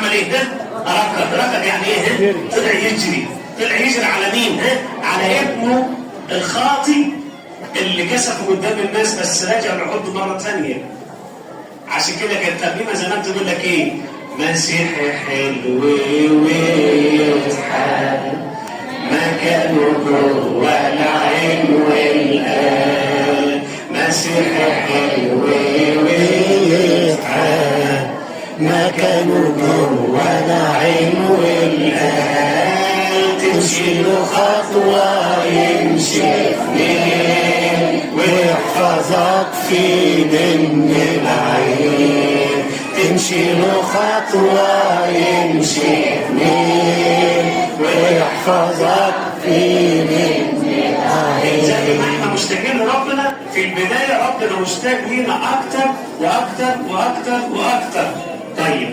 عمل ايه؟ ركض يعني ايه؟ طلع يجري. طلع يجري على مين؟ على ابنه الخاطي اللي كسفه قدام الناس، بس رجع لحده مره ثانيه. عشان كده كانت ترنيمه زمان تقول لك ايه؟ مسيحي حلو ويضحك مكانه جوه العين والقلب. مسيحي حلو ويضحك مكانه جوه العين والقلب. تمشي له خطوه يمشي اثنين ويحفظك في من العين. تمشي له خطوة يمشي اثنين ويحفظك في من العين. زي ما احنا مشتاقين لربنا في البداية، ربنا مشتاق لينا أكتر وأكتر وأكتر وأكتر. طيب